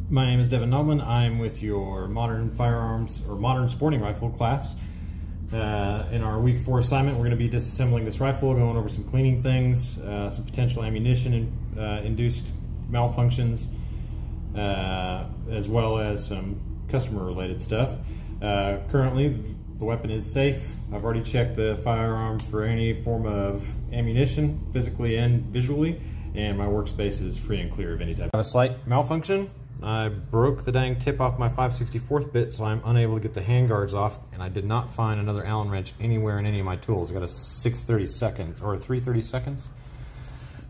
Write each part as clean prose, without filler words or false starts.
My name is Devin Nodland. I'm with your modern firearms or modern sporting rifle class. In our week 4 assignment, we're going to be disassembling this rifle, going over some cleaning things, some potential ammunition induced malfunctions, as well as some customer related stuff. Currently, the weapon is safe. I've already checked the firearm for any form of ammunition, physically and visually, and my workspace is free and clear of any type. I have a slight malfunction. I broke the dang tip off my 5/64 bit, so I'm unable to get the handguards off, and I did not find another Allen wrench anywhere in any of my tools. I got a 6/32 or 3/32.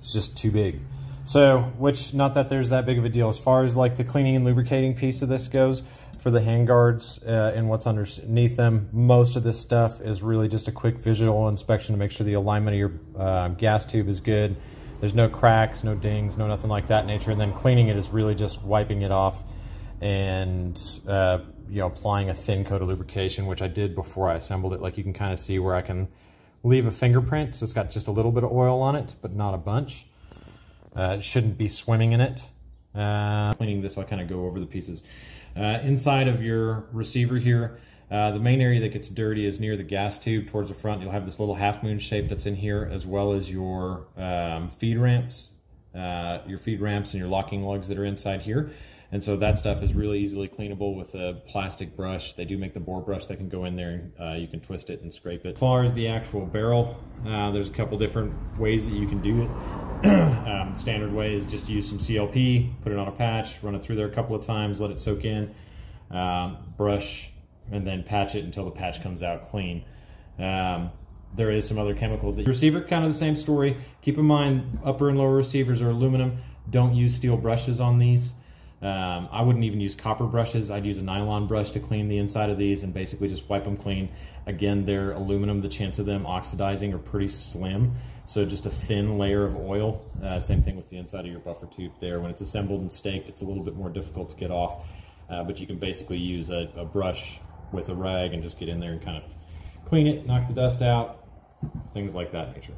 It's just too big. So, which, not that there's that big of a deal. As far as like the cleaning and lubricating piece of this goes, for the handguards and what's underneath them, most of this stuff is really just a quick visual inspection to make sure the alignment of your gas tube is good. There's no cracks, no dings, no nothing like that nature. And then cleaning it is really just wiping it off and you know, applying a thin coat of lubrication, which I did before I assembled it. Like you can kind of see where I can leave a fingerprint. So it's got just a little bit of oil on it, but not a bunch. It shouldn't be swimming in it. Cleaning this, I'll kind of go over the pieces. Inside of your receiver here, the main area that gets dirty is near the gas tube towards the front. You'll have this little half moon shape that's in here, as well as your feed ramps and your locking lugs that are inside here. And so that stuff is really easily cleanable with a plastic brush. They do make the bore brush that can go in there and you can twist it and scrape it. As far as the actual barrel, there's a couple different ways that you can do it. Standard way is just to use some CLP, put it on a patch, run it through there a couple of times, let it soak in, brush, and then patch it until the patch comes out clean. There is some other chemicals. The receiver, kind of the same story. Keep in mind, upper and lower receivers are aluminum. Don't use steel brushes on these. I wouldn't even use copper brushes. I'd use a nylon brush to clean the inside of these and basically just wipe them clean. Again, they're aluminum. The chance of them oxidizing are pretty slim. So just a thin layer of oil. Same thing with the inside of your buffer tube there. When it's assembled and staked, it's a little bit more difficult to get off. But you can basically use a brush with a rag and just get in there and kind of clean it, knock the dust out, things like that nature.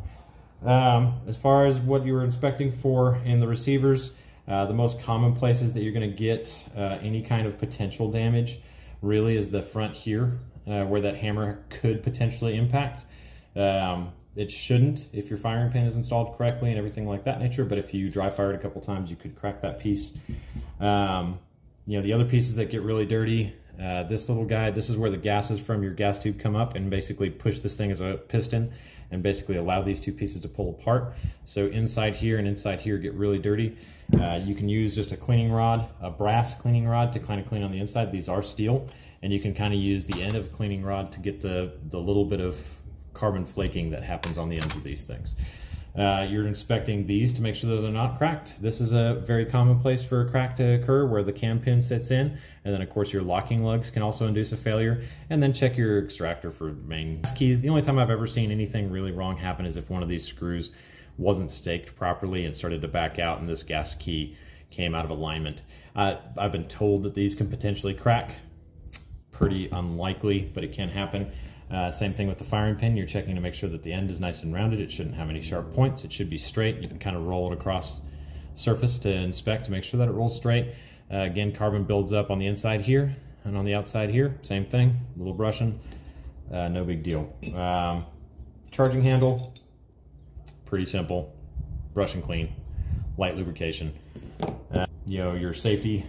As far as what you were inspecting for in the receivers, the most common places that you're going to get any kind of potential damage really is the front here, where that hammer could potentially impact. It shouldn't if your firing pin is installed correctly and everything like that nature, but if you dry fire it a couple times, you could crack that piece. You know, the other pieces that get really dirty, this little guy, this is where the gases from your gas tube come up and basically push this thing as a piston and basically allow these two pieces to pull apart. So inside here and inside here get really dirty. You can use just a cleaning rod, a brass cleaning rod, to kind of clean on the inside. These are steel, and you can kind of use the end of the cleaning rod to get the little bit of carbon flaking that happens on the ends of these things. You're inspecting these to make sure that they're not cracked. This is a very common place for a crack to occur, where the cam pin sits in, and then of course your locking lugs can also induce a failure. And then check your extractor for main keys. The only time I've ever seen anything really wrong happen is if one of these screws wasn't staked properly and started to back out and this gas key came out of alignment. I've been told that these can potentially crack. Pretty unlikely, but it can happen. Same thing with the firing pin. You're checking to make sure that the end is nice and rounded. It shouldn't have any sharp points. It should be straight. You can kind of roll it across surface to inspect to make sure that it rolls straight. Again, carbon builds up on the inside here and on the outside here. Same thing, a little brushing, no big deal. Charging handle, pretty simple. Brush and clean, light lubrication. You know, your safety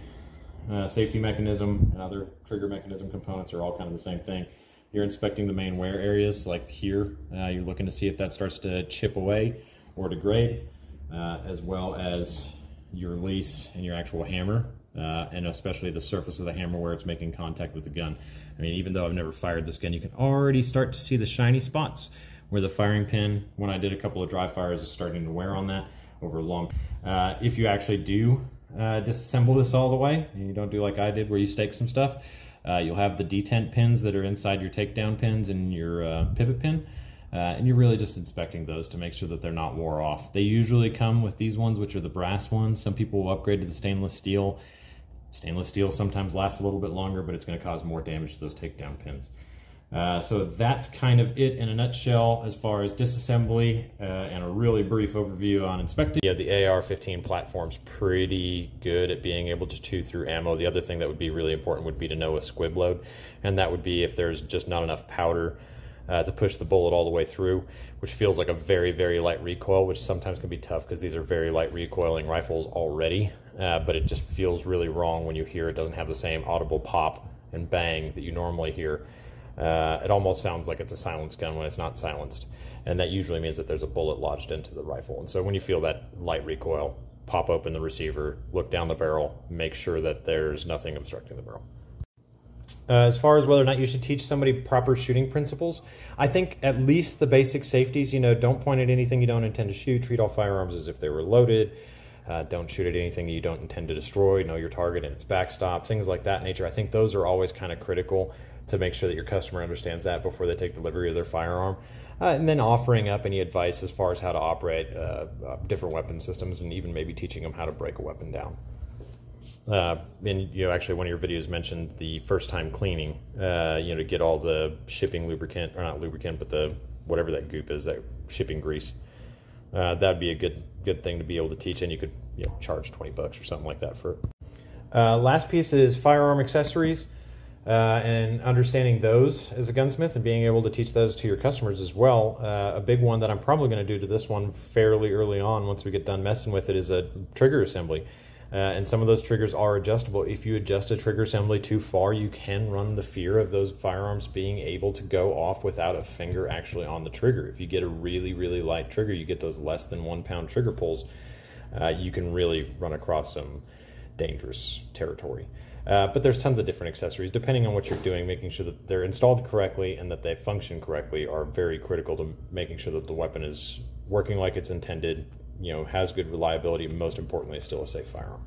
mechanism and other trigger mechanism components are all kind of the same thing. You're inspecting the main wear areas, like here. You're looking to see if that starts to chip away or degrade, as well as your release and your actual hammer, and especially the surface of the hammer where it's making contact with the gun. I mean, even though I've never fired this gun, you can already start to see the shiny spots where the firing pin, when I did a couple of dry fires, is starting to wear on that over a long. If you actually do disassemble this all the way, and you don't do like I did where you stake some stuff, you'll have the detent pins that are inside your takedown pins and your pivot pin, and you're really just inspecting those to make sure that they're not wore off. They usually come with these ones, which are the brass ones. Some people will upgrade to the stainless steel. Stainless steel sometimes lasts a little bit longer, but it's going to cause more damage to those takedown pins. So that's kind of it in a nutshell as far as disassembly and a really brief overview on inspecting. Yeah, the AR-15 platform's pretty good at being able to chew through ammo. The other thing that would be really important would be to know a squib load, and that would be if there's just not enough powder to push the bullet all the way through, which feels like a very, very light recoil, which sometimes can be tough because these are very light recoiling rifles already, but it just feels really wrong when you hear it doesn't have the same audible pop and bang that you normally hear. It almost sounds like it's a silenced gun when it's not silenced, and that usually means that there's a bullet lodged into the rifle. And so when you feel that light recoil, pop open the receiver, look down the barrel, make sure that there's nothing obstructing the barrel. As far as whether or not you should teach somebody proper shooting principles, I think at least the basic safeties, don't point at anything you don't intend to shoot, treat all firearms as if they were loaded, don't shoot at anything you don't intend to destroy, know your target and its backstop, things like that nature. I think those are always kind of critical to make sure that your customer understands that before they take delivery of their firearm. And then offering up any advice as far as how to operate different weapon systems, and even maybe teaching them how to break a weapon down. And actually one of your videos mentioned the first time cleaning, to get all the shipping lubricant, or not lubricant, but the whatever that goop is, that shipping grease. That'd be a good thing to be able to teach, and you could charge $20 or something like that for it. Last piece is firearm accessories, and understanding those as a gunsmith and being able to teach those to your customers as well. A big one that I'm probably going to do to this one fairly early on once we get done messing with it is a trigger assembly. And some of those triggers are adjustable. If you adjust a trigger assembly too far, you can run the fear of those firearms being able to go off without a finger actually on the trigger. If you get a really, really light trigger, you get those less than 1 pound trigger pulls, you can really run across some dangerous territory. But there's tons of different accessories depending on what you're doing. Making sure that they're installed correctly and that they function correctly are very critical to making sure that the weapon is working like it's intended, has good reliability, and most importantly, is still a safe firearm.